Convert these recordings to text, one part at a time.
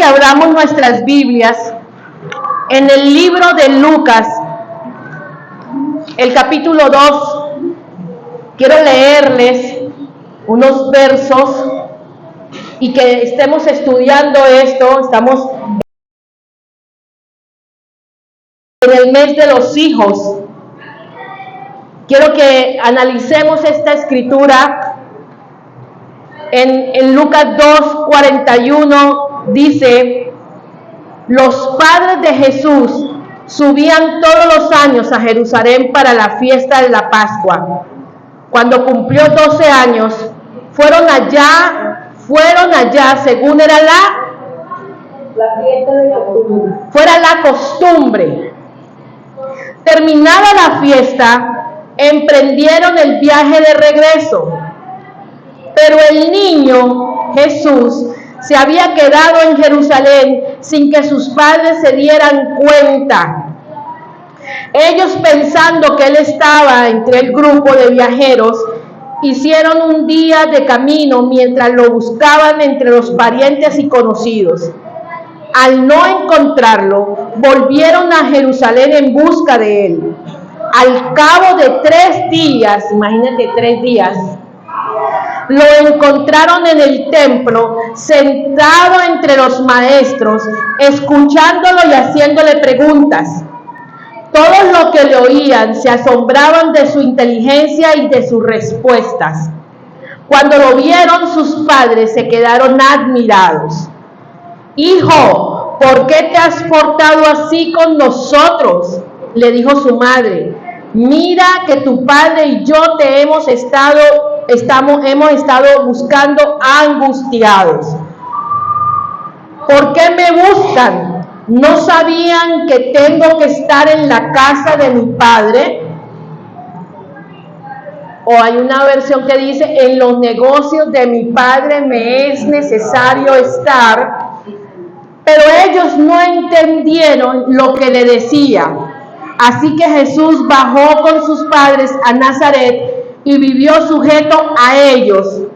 que abramos nuestras Biblias en el libro de Lucas, el capítulo 2. Quiero leerles unos versos y que estemos estudiando esto. Estamos en el mes de los hijos. Quiero que analicemos esta escritura. En Lucas 2:41 dice: los padres de Jesús subían todos los años a Jerusalén para la fiesta de la Pascua. Cuando cumplió 12 años, fueron allá según era la fiesta de la costumbre. Fuera la costumbre. Terminada la fiesta, emprendieron el viaje de regreso. Pero el niño Jesús se había quedado en Jerusalén sin que sus padres se dieran cuenta. Ellos, pensando que él estaba entre el grupo de viajeros, hicieron un día de camino mientras lo buscaban entre los parientes y conocidos. Al no encontrarlo, volvieron a Jerusalén en busca de él. Al cabo de 3 días, imagínate 3 días, lo encontraron en el templo, sentado entre los maestros, escuchándolo y haciéndole preguntas. Todos los que le oían se asombraban de su inteligencia y de sus respuestas. Cuando lo vieron, sus padres se quedaron admirados. Hijo, ¿por qué te has portado así con nosotros?, le dijo su madre. Mira que tu padre y yo te hemos estado buscando angustiados. ¿Por qué me buscan? ¿No sabían que tengo que estar en la casa de mi padre? O hay una versión que dice: en los negocios de mi padre me es necesario estar. Pero ellos no entendieron lo que le decía. Así que Jesús bajó con sus padres a Nazaret y vivió sujeto a ellos.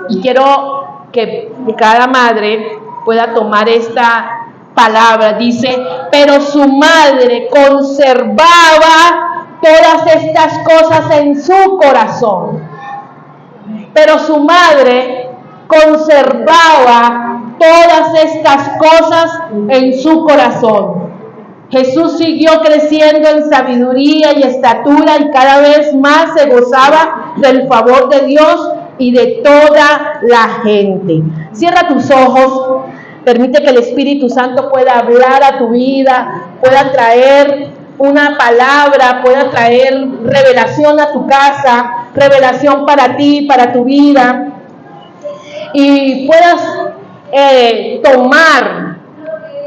Y quiero que cada madre pueda tomar esta palabra. Dice: pero su madre conservaba todas estas cosas en su corazón. Pero su madre conservaba todas estas cosas en su corazón. Jesús siguió creciendo en sabiduría y estatura y cada vez más se gozaba del favor de Dios y de toda la gente. Cierra tus ojos, permite que el Espíritu Santo pueda hablar a tu vida, pueda traer una palabra, pueda traer revelación a tu casa, revelación para ti, para tu vida, y puedas tomar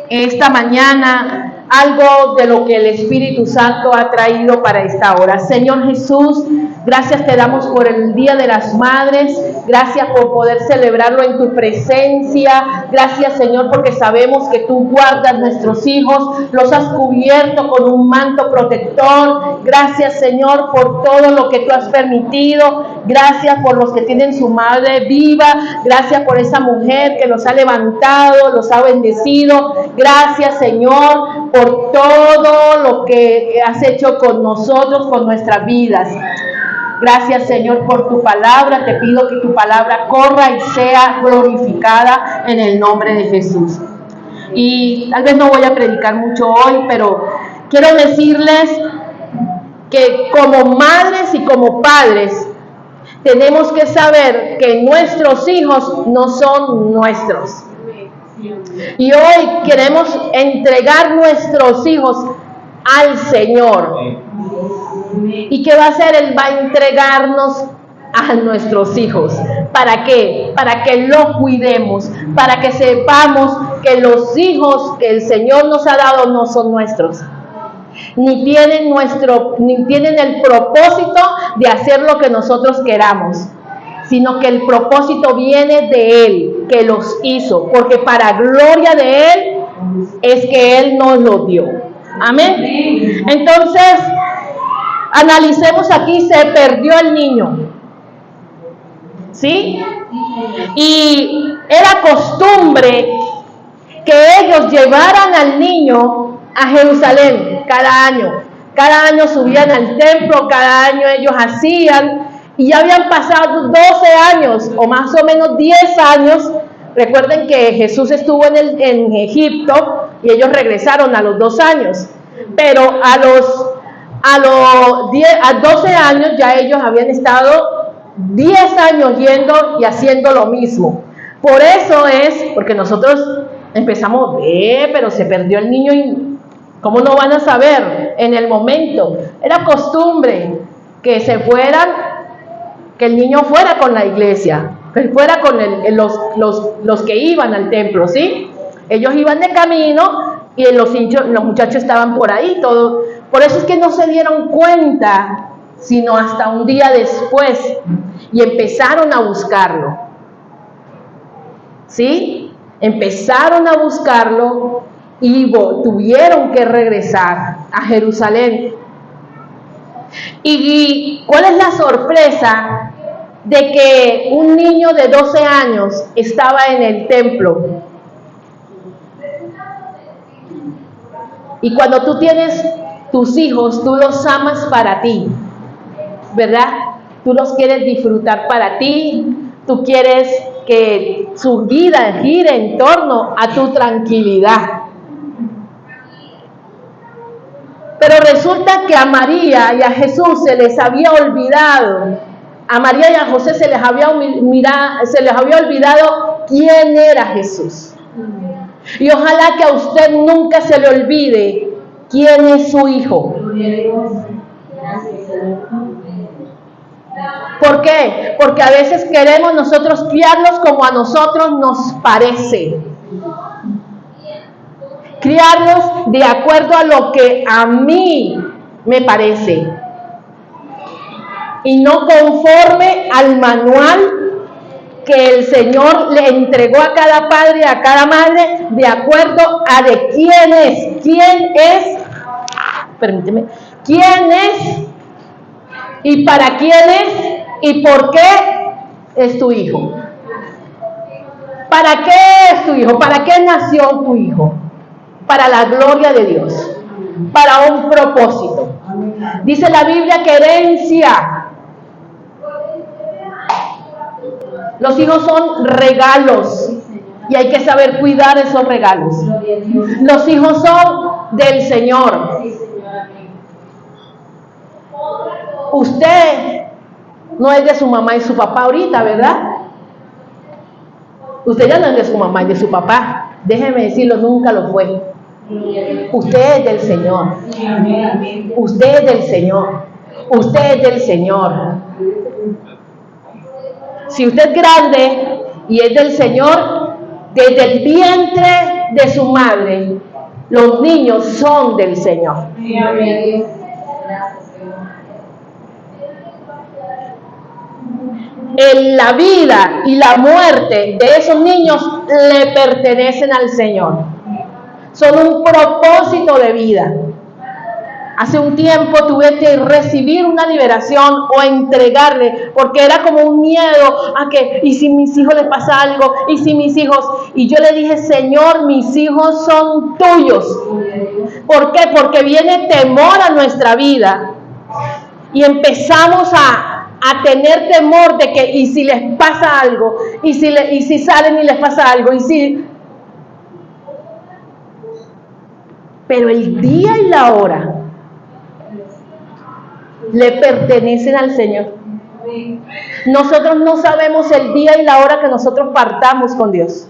esta mañana algo de lo que el Espíritu Santo ha traído para esta hora. Señor Jesús, gracias te damos por el Día de las Madres, gracias por poder celebrarlo en tu presencia, gracias Señor porque sabemos que tú guardas nuestros hijos, los has cubierto con un manto protector. Gracias Señor por todo lo que tú has permitido, gracias por los que tienen su madre viva, gracias por esa mujer que los ha levantado, los ha bendecido, gracias Señor por todo lo que has hecho con nosotros, con nuestras vidas. Gracias Señor por tu palabra, te pido que tu palabra corra y sea glorificada en el nombre de Jesús. Y tal vez no voy a predicar mucho hoy, pero quiero decirles que como madres y como padres tenemos que saber que nuestros hijos no son nuestros. Y hoy queremos entregar nuestros hijos al Señor. ¿Y qué va a hacer? Él va a entregarnos a nuestros hijos. ¿Para qué? Para que lo cuidemos, para que sepamos que los hijos que el Señor nos ha dado no son nuestros. Ni tienen el propósito de hacer lo que nosotros queramos, sino que el propósito viene de Él, que los hizo, porque para gloria de Él es que Él nos lo dio. Amén. Entonces, analicemos aquí, se perdió el niño, ¿sí? Y era costumbre que ellos llevaran al niño a Jerusalén cada año. Cada año subían al templo, cada año ellos hacían, y ya habían pasado 12 años, o más o menos 10 años. Recuerden que Jesús estuvo en Egipto, y ellos regresaron a los 2 años. Pero a 12 años ya ellos habían estado 10 años yendo y haciendo lo mismo. Por eso es, porque nosotros empezamos, pero se perdió el niño y ¿cómo no van a saber en el momento? Era costumbre que se fueran, que el niño fuera con la iglesia, que fuera con los que iban al templo, ¿sí? Ellos iban de camino y los muchachos estaban por ahí, todo. Por eso es que no se dieron cuenta, sino hasta un día después, y empezaron a buscarlo, ¿sí? Empezaron a buscarlo y tuvieron que regresar a Jerusalén. ¿Y cuál es la sorpresa de que un niño de 12 años estaba en el templo? Y cuando tú tienes tus hijos, tú los amas para ti, ¿verdad? Tú los quieres disfrutar para ti, tú quieres que su vida gire en torno a tu tranquilidad. Pero resulta que a María y a Jesús se les había olvidado, a María y a José se les había olvidado quién era Jesús. Y ojalá que a usted nunca se le olvide quién es su hijo. ¿Por qué? Porque a veces queremos nosotros criarlos como a nosotros nos parece. Criarlos de acuerdo a lo que a mí me parece. Y no conforme al manual que el Señor le entregó a cada padre y a cada madre, de acuerdo a de quién es, y para quién es, y por qué es tu hijo. ¿Para qué es tu hijo? ¿Para qué nació tu hijo? Para la gloria de Dios, para un propósito. Dice la Biblia que herencia. Los hijos son regalos y hay que saber cuidar esos regalos. Los hijos son del Señor. Usted no es de su mamá y su papá ahorita, ¿verdad? Usted ya no es de su mamá y de su papá. Déjeme decirlo, nunca lo fue. Usted es del Señor. Usted es del Señor. Usted es del Señor. Si usted es grande y es del Señor, desde el vientre de su madre, los niños son del Señor. En la vida y la muerte de esos niños le pertenecen al Señor. Son un propósito de vida. Hace un tiempo tuve que recibir una liberación o entregarle, porque era como un miedo a que, ¿y si mis hijos les pasa algo? ¿Y si mis hijos? Y yo le dije, Señor, mis hijos son tuyos. ¿Por qué? Porque viene temor a nuestra vida. Y empezamos a tener temor de que, ¿y si les pasa algo? ¿Y si salen y les pasa algo? Pero el día y la hora le pertenecen al Señor. Nosotros no sabemos el día y la hora que nosotros partamos con Dios.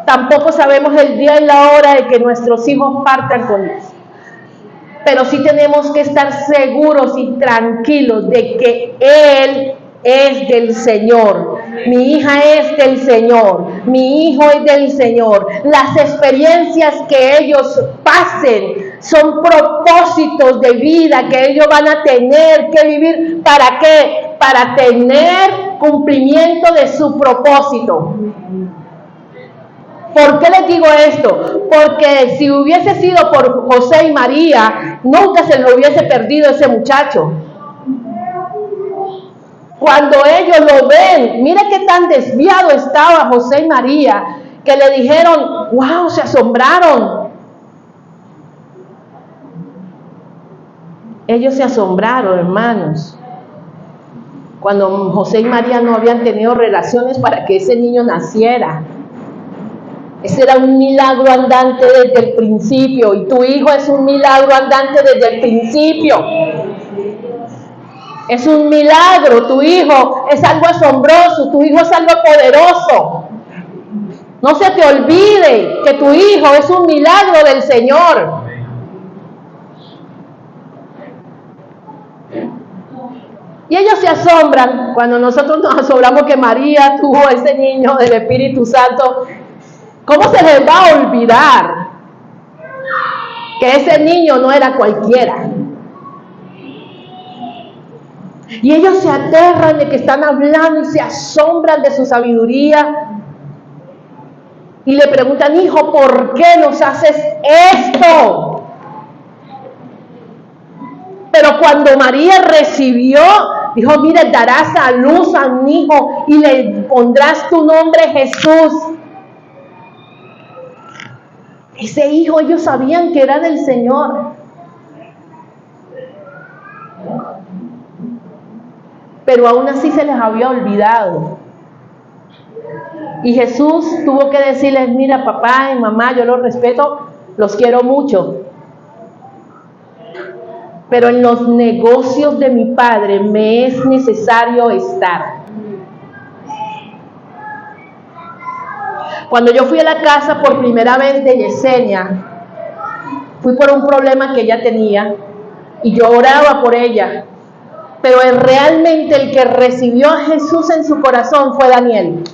Tampoco sabemos el día y la hora de que nuestros hijos partan con Dios. Pero sí tenemos que estar seguros y tranquilos de que Él es del Señor. Mi hija es del Señor. Mi hijo es del Señor. Las experiencias que ellos pasen son propósitos de vida que ellos van a tener que vivir. ¿Para qué? Para tener cumplimiento de su propósito. ¿Por qué les digo esto? Porque si hubiese sido por José y María, nunca se lo hubiese perdido ese muchacho. Cuando ellos lo ven, mira qué tan desviado estaba José y María, que le dijeron, wow, se asombraron. Ellos se asombraron, hermanos, cuando José y María no habían tenido relaciones para que ese niño naciera. Ese era un milagro andante desde el principio, y tu hijo es un milagro andante desde el principio. Es un milagro, tu hijo es algo asombroso, tu hijo es algo poderoso. No se te olvide que tu hijo es un milagro del Señor. Y ellos se asombran cuando nosotros nos asombramos que María tuvo a ese niño del Espíritu Santo. ¿Cómo se les va a olvidar que ese niño no era cualquiera? Y ellos se aterran de que están hablando y se asombran de su sabiduría. Y le preguntan, hijo, ¿por qué nos haces esto? Pero cuando María recibió, dijo, mire, darás a luz a un hijo y le pondrás tu nombre Jesús. Ese hijo ellos sabían que era del Señor. Pero aún así se les había olvidado. Y Jesús tuvo que decirles, mira, papá y mamá, yo los respeto, los quiero mucho. Pero en los negocios de mi Padre me es necesario estar. Cuando yo fui a la casa por primera vez de Yesenia, fui por un problema que ella tenía y yo oraba por ella. Pero realmente el que recibió a Jesús en su corazón fue Daniel.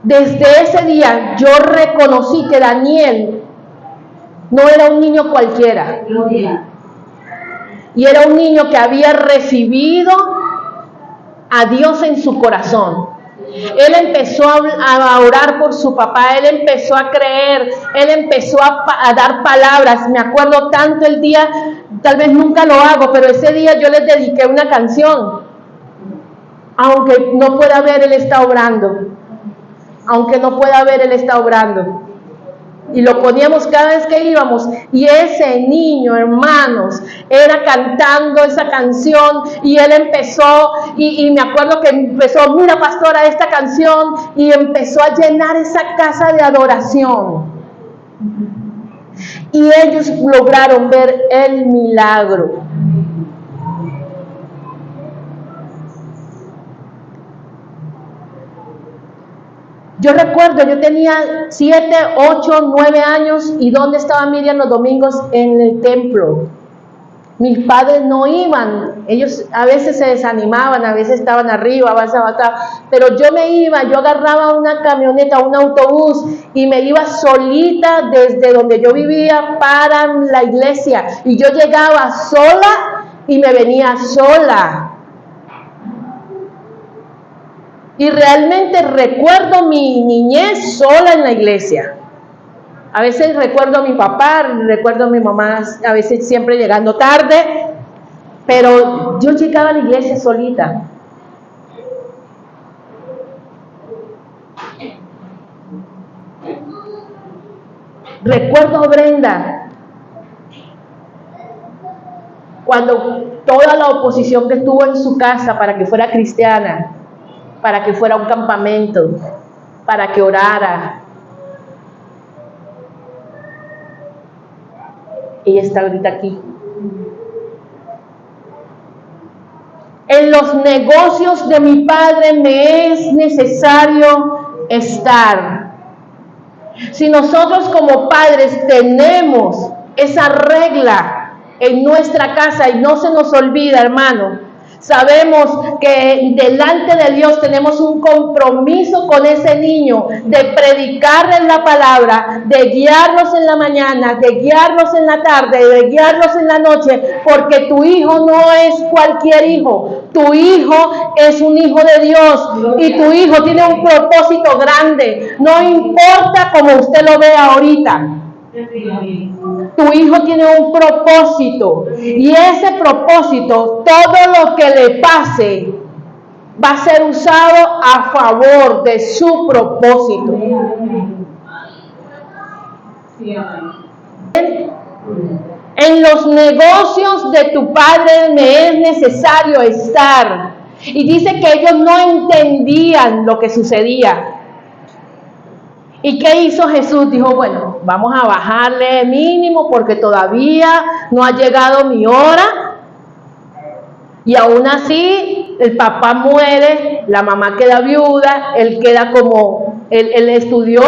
Desde ese día yo reconocí que Daniel no era un niño cualquiera. Y era un niño que había recibido a Dios en su corazón. Él empezó a orar por su papá, él empezó a creer, él empezó a dar palabras. Me acuerdo tanto el día, tal vez nunca lo hago, pero ese día yo les dediqué una canción. Aunque no pueda ver, él está obrando. Aunque no pueda ver, él está obrando. Y lo poníamos cada vez que íbamos, y ese niño, hermanos, era cantando esa canción, y él empezó, y me acuerdo que empezó, mira pastora, esta canción, y empezó a llenar esa casa de adoración. Y ellos lograron ver el milagro. Yo recuerdo, yo tenía 7, 8, 9 años, y ¿dónde estaba Miriam los domingos? En el templo. Mis padres no iban, ellos a veces se desanimaban, a veces estaban arriba, a veces abajo, pero yo me iba, yo agarraba una camioneta, un autobús, y me iba solita desde donde yo vivía para la iglesia, y yo llegaba sola y me venía sola. Y realmente recuerdo mi niñez sola en la iglesia. A veces recuerdo a mi papá, recuerdo a mi mamá, a veces siempre llegando tarde, pero yo llegaba a la iglesia solita. Recuerdo a Brenda, cuando toda la oposición que tuvo en su casa para que fuera cristiana, para que fuera a un campamento, para que orara. Ella está ahorita aquí. En los negocios de mi Padre me es necesario estar. Si nosotros como padres tenemos esa regla en nuestra casa y no se nos olvida, hermano, sabemos que delante de Dios tenemos un compromiso con ese niño de predicarles la palabra, de guiarlos en la mañana, de guiarlos en la tarde, de guiarlos en la noche, porque tu hijo no es cualquier hijo, tu hijo es un hijo de Dios y tu hijo tiene un propósito grande, no importa como usted lo vea ahorita. Tu hijo tiene un propósito, y ese propósito, todo lo que le pase, va a ser usado a favor de su propósito. En los negocios de tu padre me es necesario estar. Y dice que ellos no entendían lo que sucedía. ¿Y qué hizo Jesús? Dijo, bueno, vamos a bajarle mínimo porque todavía no ha llegado mi hora. Y aún así, el papá muere, la mamá queda viuda, él queda como, él estudió,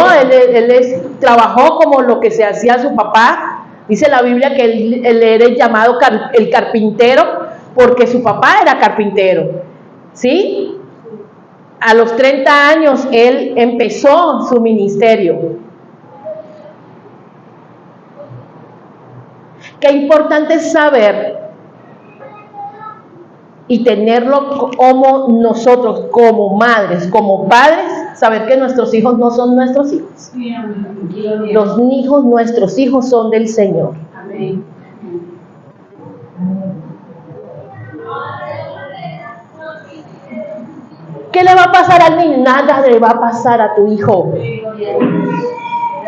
trabajó como lo que se hacía a su papá. Dice la Biblia que él era llamado el carpintero porque su papá era carpintero. ¿Sí? A los 30 años él empezó su ministerio. Qué importante es saber y tenerlo como nosotros, como madres, como padres, saber que nuestros hijos no son nuestros hijos. Los hijos, nuestros hijos son del Señor. Amén. ¿Qué le va a pasar al niño? Nada le va a pasar a tu hijo.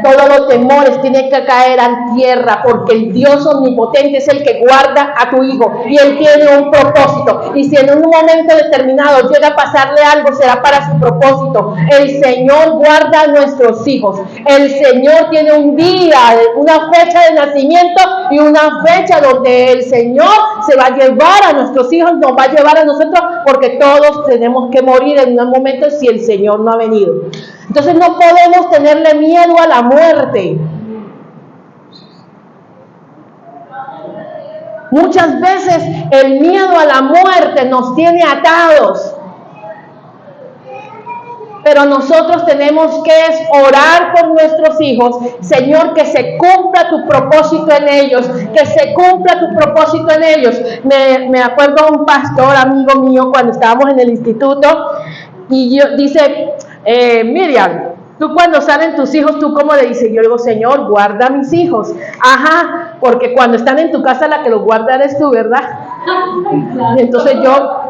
Todos los temores tienen que caer a tierra porque el Dios omnipotente es el que guarda a tu hijo y Él tiene un propósito. Y si en un momento determinado llega a pasarle algo, será para su propósito. El Señor guarda a nuestros hijos. El Señor tiene un día, una fecha de nacimiento y una fecha donde el Señor se va a llevar a nuestros hijos, nos va a llevar a nosotros, porque todos tenemos que morir en un momento si el Señor no ha venido. Entonces no podemos tenerle miedo a la muerte. Muchas veces el miedo a la muerte nos tiene atados. Pero nosotros tenemos que orar por nuestros hijos. Señor, que se cumpla tu propósito en ellos. Que se cumpla tu propósito en ellos. Me acuerdo de un pastor amigo mío cuando estábamos en el instituto. Y dice, Miriam, tú cuando salen tus hijos, ¿tú cómo le dices? Yo digo, Señor, guarda a mis hijos. Ajá, porque cuando están en tu casa la que los guarda eres tú, ¿verdad? Y entonces yo...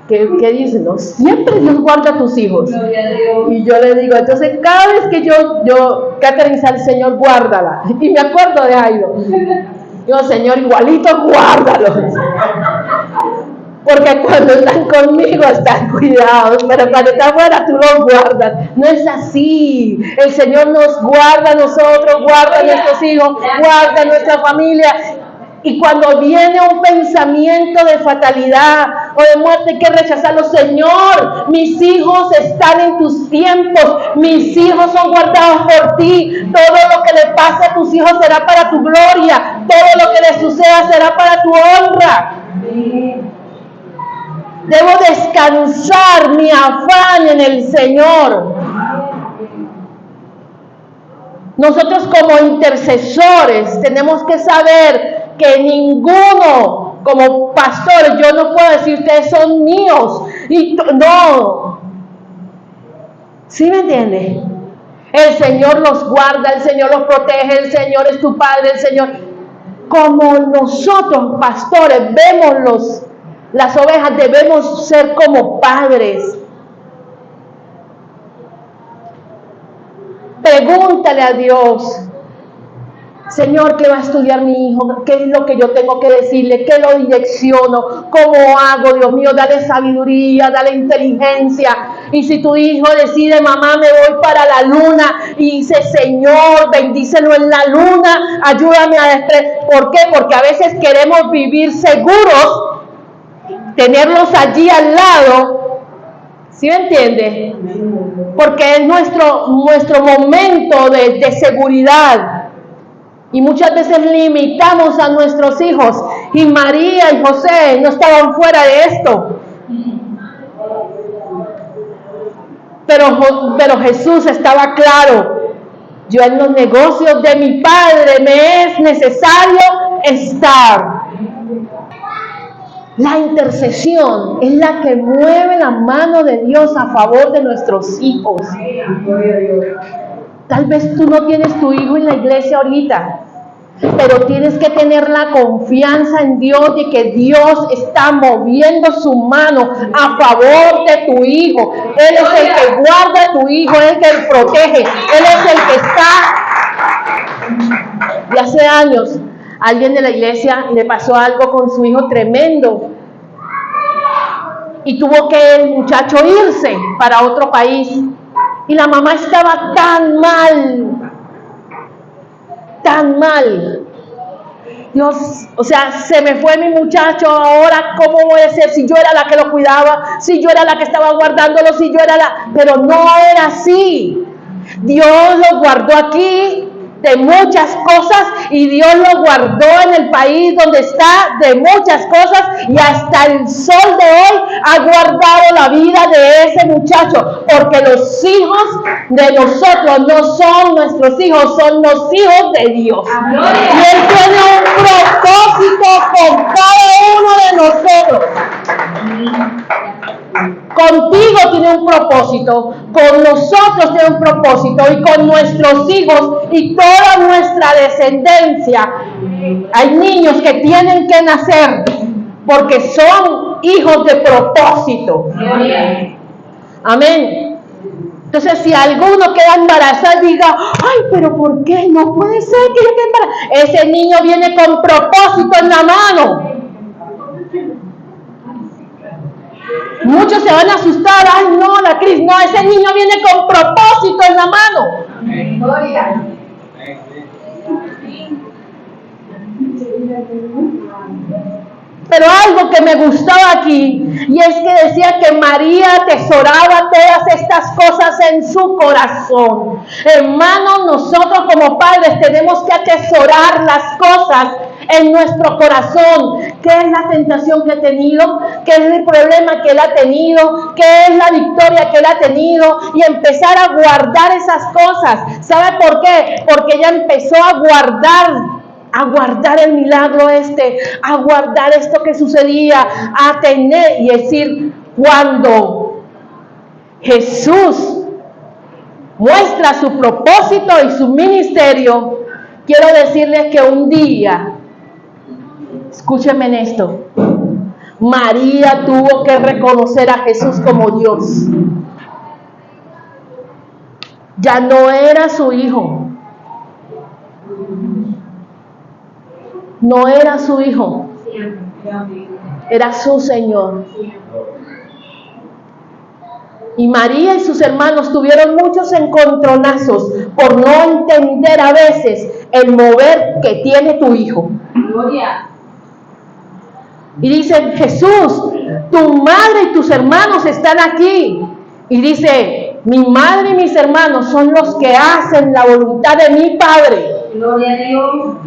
¿Qué dicen? No, siempre Dios guarda a tus hijos. Y yo le digo, entonces cada vez que yo Catherine sale, Señor, guárdala. Y me acuerdo de Jairo. Yo, Señor, igualito, guárdalos. Porque cuando están conmigo están cuidados, pero cuando están fuera tú los guardas. No es así. El Señor nos guarda a nosotros, guarda a nuestros hijos, guarda a nuestra familia. Y cuando viene un pensamiento de fatalidad o de muerte, hay que rechazarlo. Señor, mis hijos están en tus tiempos, mis hijos son guardados por ti. Todo lo que le pase a tus hijos será para tu gloria, todo lo que les suceda será para tu honra. Debo descansar mi afán en el Señor. Nosotros como intercesores tenemos que saber que ninguno, como pastores, yo no puedo decir ustedes son míos, no. ¿Sí me entiende? El Señor los guarda, el Señor los protege, el Señor es tu Padre, el Señor. Como nosotros, pastores, vemos las ovejas, debemos ser como padres. Pregúntale a Dios, Señor, ¿qué va a estudiar mi hijo? ¿Qué es lo que yo tengo que decirle? ¿Qué lo direcciono? ¿Cómo hago? Dios mío, dale sabiduría, dale inteligencia. Y si tu hijo decide, mamá, me voy para la luna, y dice, Señor, bendícelo en la luna, ayúdame a destrezar. ¿Por qué? Porque a veces queremos vivir seguros, tenerlos allí al lado. ¿Sí me entiende? Porque es nuestro momento de seguridad. Y muchas veces limitamos a nuestros hijos. Y María y José no estaban fuera de esto. Pero Jesús estaba claro. Yo en los negocios de mi Padre me es necesario estar. La intercesión es la que mueve la mano de Dios a favor de nuestros hijos. Tal vez tú no tienes tu hijo en la iglesia ahorita, Pero tienes que tener la confianza en Dios de que Dios está moviendo su mano a favor de tu hijo. Él es el que guarda a tu hijo, Él es el que protege, Él es el que está. Y hace años, a alguien de la iglesia le pasó algo con su hijo tremendo. Y tuvo que el muchacho irse para otro país. Y la mamá estaba tan mal. Dios, o sea, se me fue mi muchacho, ahora ¿cómo voy a hacer? Si yo era la que lo cuidaba, si yo era la que estaba guardándolo, si yo era la... Pero no era así. Dios lo guardó aquí de muchas cosas y Dios lo guardó en el país donde está de muchas cosas y hasta el sol de hoy ha guardado la vida de ese muchacho, porque los hijos de nosotros no son nuestros hijos, son los hijos de Dios. Y Él tiene un propósito con cada uno de nosotros. Contigo tiene un propósito, con nosotros tiene un propósito y con nuestros hijos y toda nuestra descendencia. Hay niños que tienen que nacer porque son hijos de propósito. Amén. Entonces, si alguno queda embarazado, diga, ay, pero ¿por qué? No puede ser que yo quede embarazada. Ese niño viene con propósito en la mano. Muchos se van a asustar, ay no, la Cris, no, ese niño viene con propósito en la mano. Pero algo que me gustaba aquí, y es que decía que María atesoraba todas estas cosas en su corazón. Hermanos, nosotros como padres tenemos que atesorar las cosas en nuestro corazón. ¿Qué es la tentación que ha tenido? ¿Qué es el problema que él ha tenido? ¿Qué es la victoria que él ha tenido? Y empezar a guardar esas cosas. ¿Sabe por qué? Porque ella empezó a guardar el milagro a guardar esto que sucedía, a tener y decir, cuando Jesús muestra su propósito y su ministerio, quiero decirles que un día, escúchenme en esto, María tuvo que reconocer a Jesús como Dios. Ya no era su hijo. No era su hijo, era su Señor. Y María y sus hermanos tuvieron muchos encontronazos por no entender a veces el mover que tiene tu hijo. Y dicen, Jesús, tu madre y tus hermanos están aquí. Y dice, mi madre y mis hermanos son los que hacen la voluntad de mi Padre. Gloria a Dios.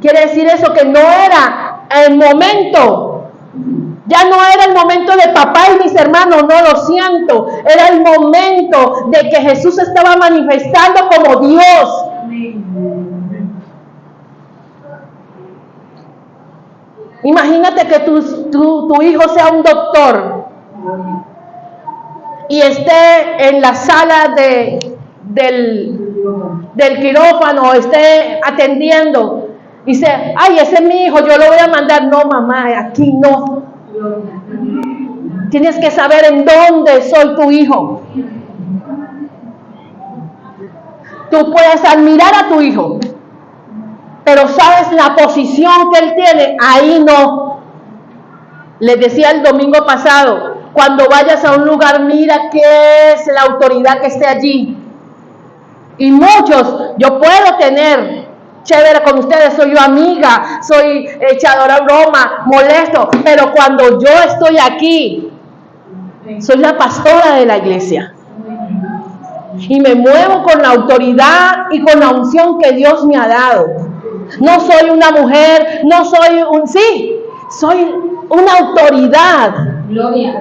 Quiere decir eso, que no era el momento, ya no era el momento de papá y mis hermanos, no, lo siento, era el momento de que Jesús estaba manifestando como Dios. Imagínate que tu hijo sea un doctor y esté en la sala del quirófano, esté atendiendo. Dice, ay, ese es mi hijo, yo lo voy a mandar. No, mamá, aquí no. Tienes que saber en dónde soy tu hijo. Tú puedes admirar a tu hijo, pero sabes la posición que él tiene, ahí no. Les decía el domingo pasado, cuando vayas a un lugar, mira qué es la autoridad que esté allí. Y muchos, yo puedo tener chévere con ustedes, soy yo amiga, soy echadora broma, molesto, pero cuando yo estoy aquí, soy la pastora de la iglesia y me muevo con la autoridad y con la unción que Dios me ha dado. No soy una mujer, no soy soy una autoridad. Gloria.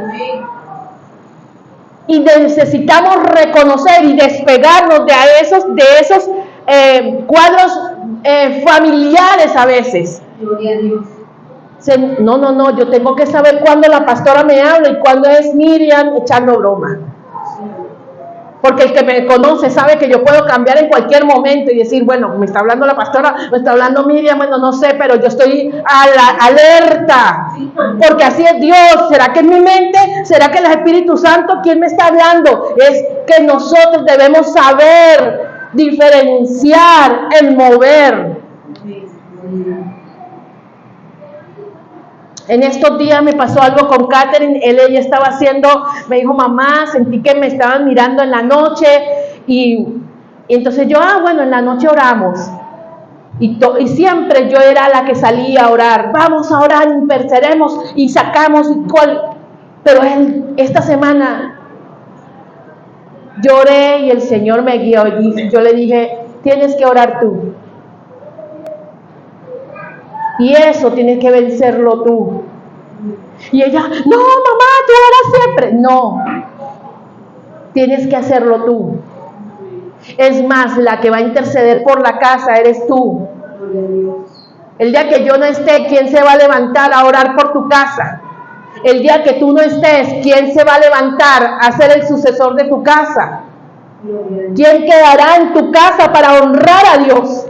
Y necesitamos reconocer y despegarnos de esos cuadros familiares a veces. Gloria a Dios. No, yo tengo que saber cuándo la pastora me habla y cuándo es Miriam echando broma. Porque el que me conoce sabe que yo puedo cambiar en cualquier momento y decir, bueno, me está hablando la pastora, me está hablando Miriam, bueno, no sé, pero yo estoy alerta, porque así es Dios. ¿Será que es mi mente? ¿Será que el Espíritu Santo? ¿Quién me está hablando? Es que nosotros debemos saber diferenciar el mover. En estos días me pasó algo con Catherine. Ella estaba haciendo, me dijo, mamá, sentí que me estaban mirando en la noche y entonces yo, bueno, en la noche oramos. Y siempre yo era la que salía a orar. Vamos a orar, intercedemos y sacamos. Pero esta semana lloré y el Señor me guió y yo le dije, tienes que orar tú. Y eso tienes que vencerlo tú. Y ella, no, mamá, tú oras siempre. No, tienes que hacerlo tú. Es más, la que va a interceder por la casa eres tú. El día que yo no esté, ¿quién se va a levantar a orar por tu casa? El día que tú no estés, ¿quién se va a levantar a ser el sucesor de tu casa? ¿Quién quedará en tu casa para honrar a Dios?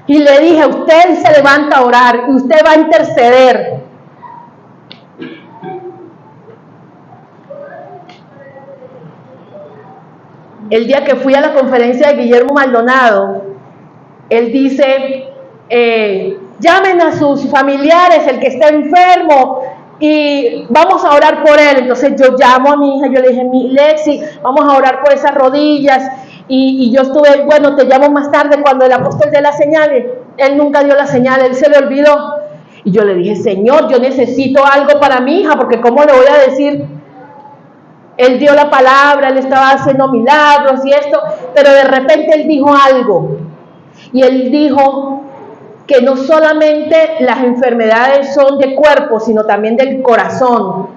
Y le dije, usted se levanta a orar y usted va a interceder. El día que fui a la conferencia de Guillermo Maldonado, él dice, llamen a sus familiares, el que esté enfermo, y vamos a orar por él. Entonces yo llamo a mi hija, yo le dije, Lexi, vamos a orar por esas rodillas. Y yo estuve, bueno, te llamo más tarde cuando el apóstol dé las señales. Él nunca dio la señal, él se le olvidó. Y yo le dije, Señor, yo necesito algo para mi hija, porque ¿cómo le voy a decir? Él dio la palabra, él estaba haciendo milagros y esto, pero de repente él dijo algo. Y él dijo que no solamente las enfermedades son de cuerpo, sino también del corazón.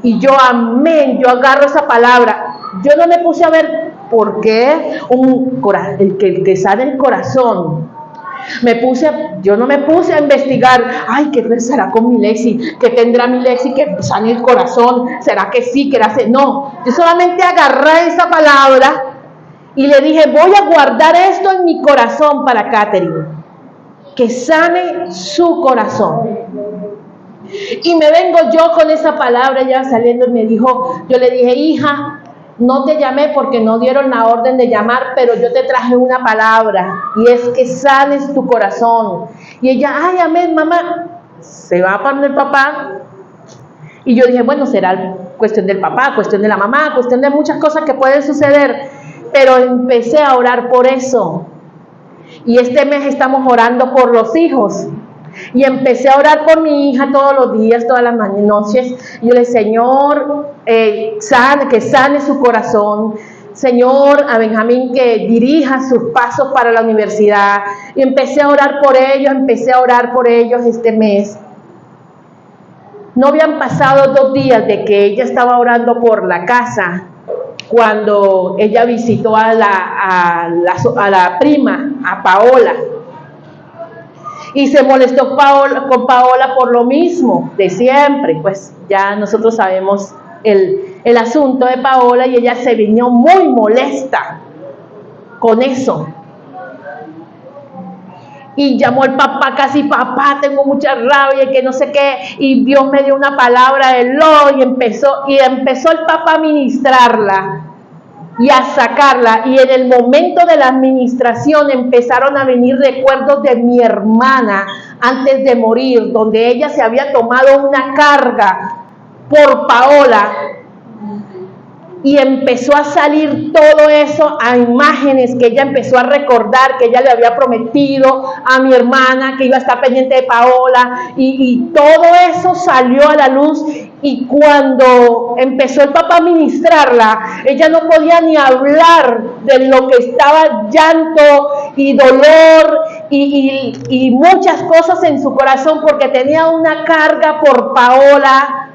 Y yo, amén, yo agarro esa palabra. Yo no me puse a ver por qué el que sale el corazón. Yo no me puse a investigar, ay, ¿qué será con mi Lexi? ¿Qué tendrá mi Lexi que sane el corazón? ¿Será que sí, que hace? No, yo solamente agarré esa palabra y le dije, voy a guardar esto en mi corazón para Catherine, que sane su corazón. Y me vengo yo con esa palabra ya saliendo y me dijo, yo le dije, hija, no te llamé porque no dieron la orden de llamar, pero yo te traje una palabra y es que sanes tu corazón. Y ella, ay, amén, mamá, se va para el papá. Y yo dije, bueno, será cuestión del papá, cuestión de la mamá, cuestión de muchas cosas que pueden suceder, pero empecé a orar por eso. Y este mes estamos orando por los hijos. Y empecé a orar por mi hija todos los días, todas las noches. Y yo le dije, Señor, que sane su corazón. Señor, a Benjamín que dirija sus pasos para la universidad. Y empecé a orar por ellos este mes. No habían pasado 2 días de que ella estaba orando por la casa, cuando ella visitó a la prima, a Paola. Y se molestó con Paola por lo mismo de siempre. Pues ya nosotros sabemos el asunto de Paola y ella se vino muy molesta con eso. Y llamó al papá, casi, papá, tengo mucha rabia, que no sé qué. Y Dios me dio una palabra de lo y empezó el papá a ministrarla y a sacarla. Y en el momento de la administración empezaron a venir recuerdos de mi hermana antes de morir, donde ella se había tomado una carga por Paola. Y empezó a salir todo eso a imágenes que ella empezó a recordar, que ella le había prometido a mi hermana que iba a estar pendiente de Paola, y todo eso salió a la luz. Y cuando empezó el papá a ministrarla, ella no podía ni hablar de lo que estaba, llanto y dolor y muchas cosas en su corazón, porque tenía una carga por Paola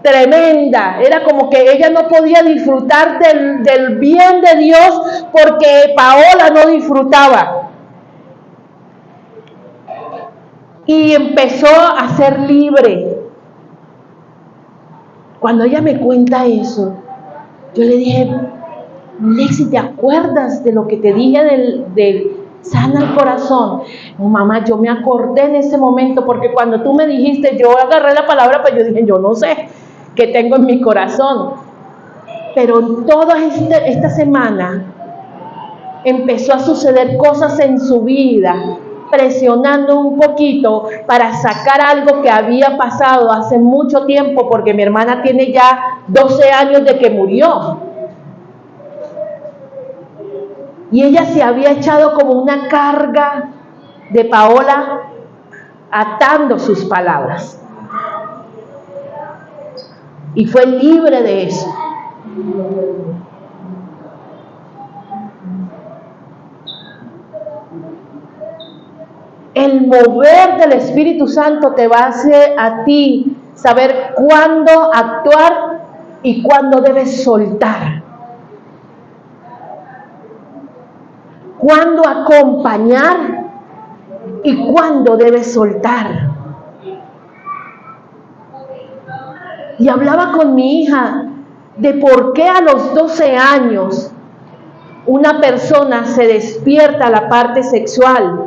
tremenda. Era como que ella no podía disfrutar del bien de Dios porque Paola no disfrutaba. Y empezó a ser libre. Cuando ella me cuenta eso, yo le dije, Lexi, ¿te acuerdas de lo que te dije del sana el corazón? Mamá, yo me acordé en ese momento porque cuando tú me dijiste, yo agarré la palabra, pero yo dije, yo no sé qué tengo en mi corazón. Pero toda esta semana empezó a suceder cosas en su vida, presionando un poquito para sacar algo que había pasado hace mucho tiempo, porque mi hermana tiene ya 12 años de que murió. Y ella se había echado como una carga de Paola atando sus palabras. Y fue libre de eso. El mover del Espíritu Santo te va a hacer a ti saber cuándo actuar y cuándo debes soltar. Cuándo acompañar y cuándo debes soltar. Y hablaba con mi hija de por qué a los 12 años una persona se despierta a la parte sexual.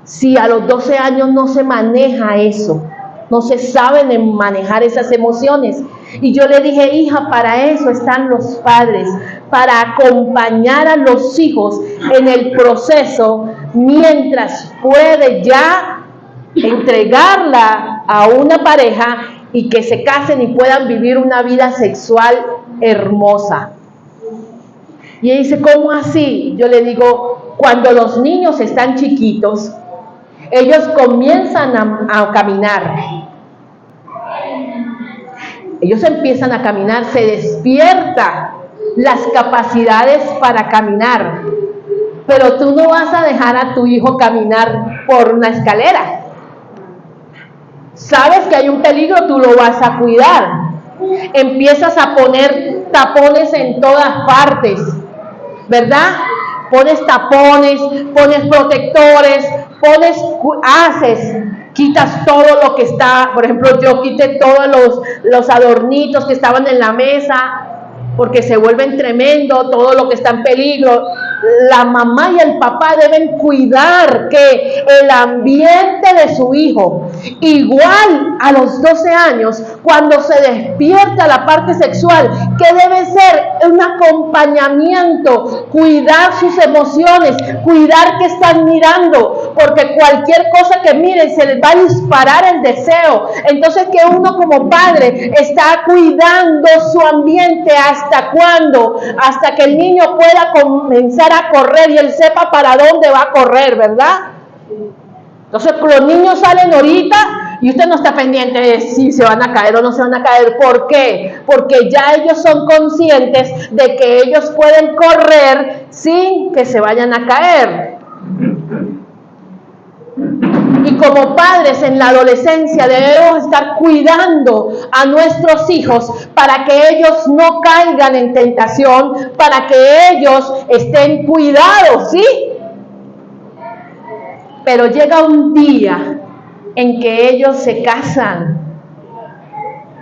Si a los 12 años no se maneja eso, no se saben manejar esas emociones. Y yo le dije, hija, para eso están los padres, para acompañar a los hijos en el proceso mientras puede ya entregarla a una pareja y que se casen y puedan vivir una vida sexual hermosa. Y ella dice, ¿cómo así? Yo le digo, cuando los niños están chiquitos, ellos comienzan a caminar. Ellos empiezan a caminar, se despiertan las capacidades para caminar. Pero tú no vas a dejar a tu hijo caminar por una escalera. Sabes que hay un peligro, tú lo vas a cuidar. Empiezas a poner tapones en todas partes, ¿verdad? Pones tapones, pones protectores, quitas todo lo que está. Por ejemplo, yo quité todos los adornitos que estaban en la mesa porque se vuelven tremendo, todo lo que está en peligro. La mamá y el papá deben cuidar que el ambiente de su hijo, igual a los 12 años, cuando se despierta la parte sexual, que debe ser un acompañamiento, cuidar sus emociones, cuidar que están mirando, porque cualquier cosa que miren se les va a disparar el deseo. Entonces, que uno como padre está cuidando su ambiente. ¿Hasta cuándo? Hasta que el niño pueda comenzar a correr y él sepa para dónde va a correr, ¿verdad? Entonces los niños salen ahorita y usted no está pendiente de si se van a caer o no se van a caer. ¿Por qué? Porque ya ellos son conscientes de que ellos pueden correr sin que se vayan a caer. Y como padres en la adolescencia debemos estar cuidando a nuestros hijos para que ellos no caigan en tentación, para que ellos estén cuidados, ¿sí? Pero llega un día en que ellos se casan.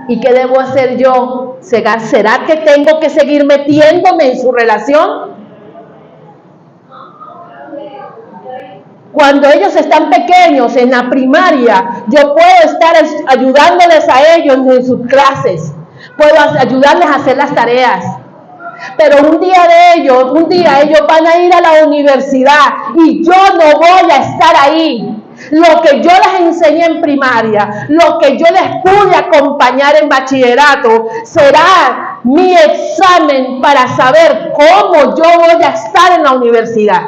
¿Y qué debo hacer yo? ¿Será que tengo que seguir metiéndome en su relación? Cuando ellos están pequeños, en la primaria, yo puedo estar ayudándoles a ellos en sus clases. Puedo ayudarles a hacer las tareas. Pero un día ellos van a ir a la universidad y yo no voy a estar ahí. Lo que yo les enseñé en primaria, lo que yo les pude acompañar en bachillerato, será mi examen para saber cómo yo voy a estar en la universidad.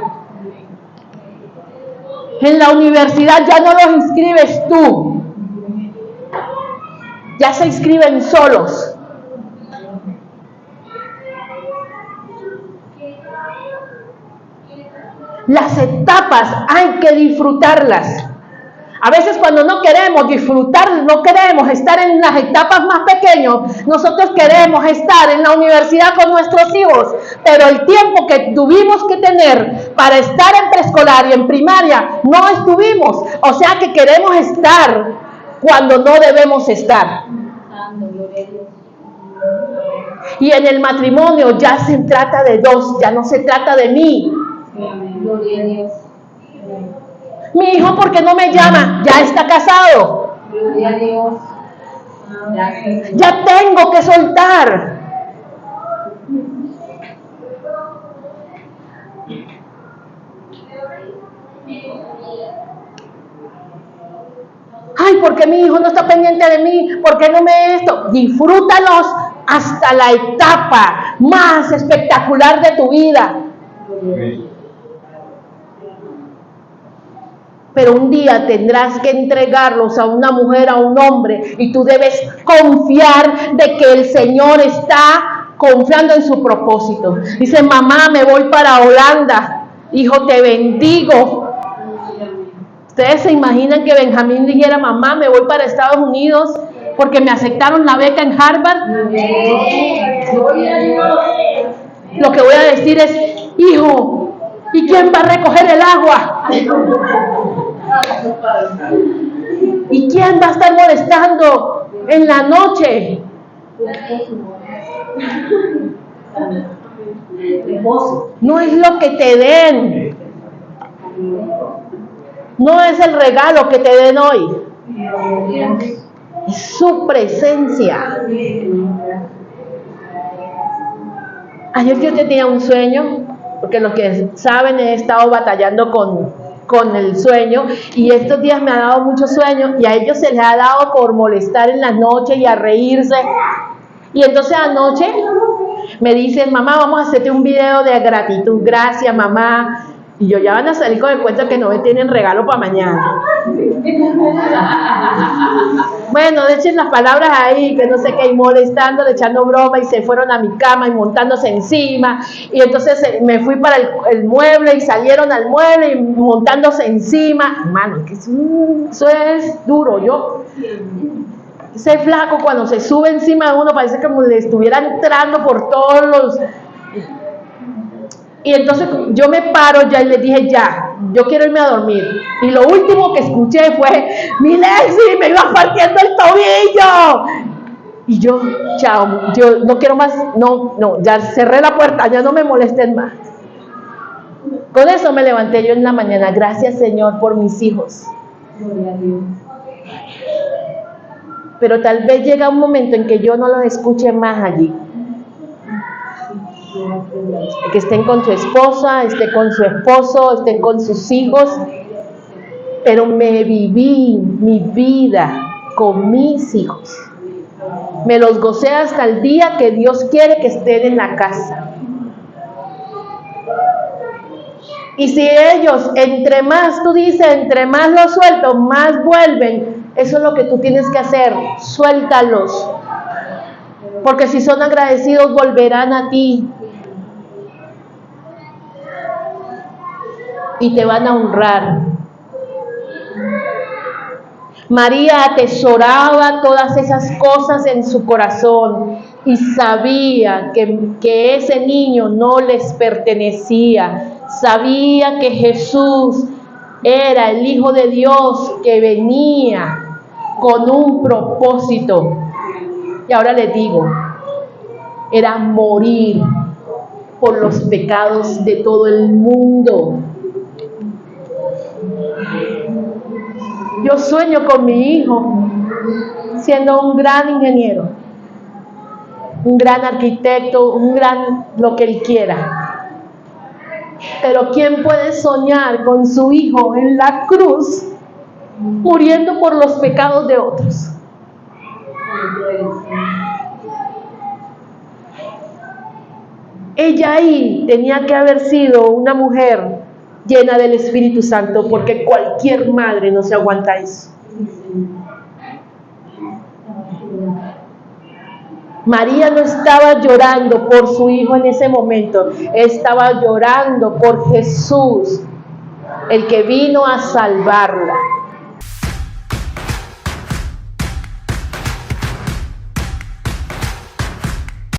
En la universidad ya no los inscribes tú, ya se inscriben solos. Las etapas hay que disfrutarlas. A veces cuando no queremos disfrutar, no queremos estar en las etapas más pequeñas, nosotros queremos estar en la universidad con nuestros hijos, pero el tiempo que tuvimos que tener para estar en preescolar y en primaria, no estuvimos. O sea que queremos estar cuando no debemos estar. Y en el matrimonio ya se trata de dos, ya no se trata de mí. Gloria a Dios. Mi hijo, ¿por qué no me llama? Ya está casado. Gloria a Dios. Ya tengo que soltar. Ay, ¿por qué mi hijo no está pendiente de mí? ¿Por qué no me esto? Disfrútalos hasta la etapa más espectacular de tu vida. Pero un día tendrás que entregarlos a una mujer, a un hombre, y tú debes confiar de que el Señor está confiando en su propósito. Dice, mamá, me voy para Holanda. Hijo, te bendigo. ¿Ustedes se imaginan que Benjamín dijera, mamá, me voy para Estados Unidos porque me aceptaron la beca en Harvard? Lo que voy a decir es, hijo, ¿y quién va a recoger el agua? ¿Y quién va a estar molestando en la noche? No es lo que te den. No es el regalo que te den hoy. Es su presencia. Ayer yo tenía un sueño, porque los que saben he estado batallando con el sueño, y estos días me ha dado mucho sueño, y a ellos se les ha dado por molestar en la noche y a reírse. Y entonces anoche me dicen, mamá, vamos a hacerte un video de gratitud. Gracias, mamá. Y yo, ya van a salir con el cuento que no me tienen regalo para mañana. Bueno, echen las palabras ahí, que no sé qué, y molestando, echando broma, y se fueron a mi cama y montándose encima. Y entonces me fui para el mueble y salieron al mueble y montándose encima. Hermano, que eso es duro. Ese flaco cuando se sube encima de uno parece como le estuviera entrando por todos los... Y entonces yo me paro ya y les dije, ya, yo quiero irme a dormir. Y lo último que escuché fue, mi Lexi, me ibas partiendo el tobillo. Y yo, chao, yo no quiero más, no, ya cerré la puerta, ya no me molesten más. Con eso me levanté yo en la mañana, gracias Señor por mis hijos. Pero tal vez llega un momento en que yo no los escuche más allí. Que estén con su esposa, estén con su esposo, estén con sus hijos, pero me viví mi vida con mis hijos. Me los gocé hasta el día que Dios quiere que estén en la casa. Y si ellos, entre más, tú dices, entre más los suelto, más vuelven. Eso es lo que tú tienes que hacer, suéltalos. Porque si son agradecidos, volverán a ti. Y te van a honrar. María atesoraba todas esas cosas en su corazón y sabía que ese niño no les pertenecía. Sabía que Jesús era el Hijo de Dios que venía con un propósito. Y ahora les digo, era morir por los pecados de todo el mundo. Yo sueño con mi hijo siendo un gran ingeniero, un gran arquitecto, un gran lo que él quiera. Pero ¿quién puede soñar con su hijo en la cruz muriendo por los pecados de otros? Ella ahí tenía que haber sido una mujer llena del Espíritu Santo, porque cualquier madre no se aguanta eso. María no estaba llorando por su hijo en ese momento, estaba llorando por Jesús, el que vino a salvarla.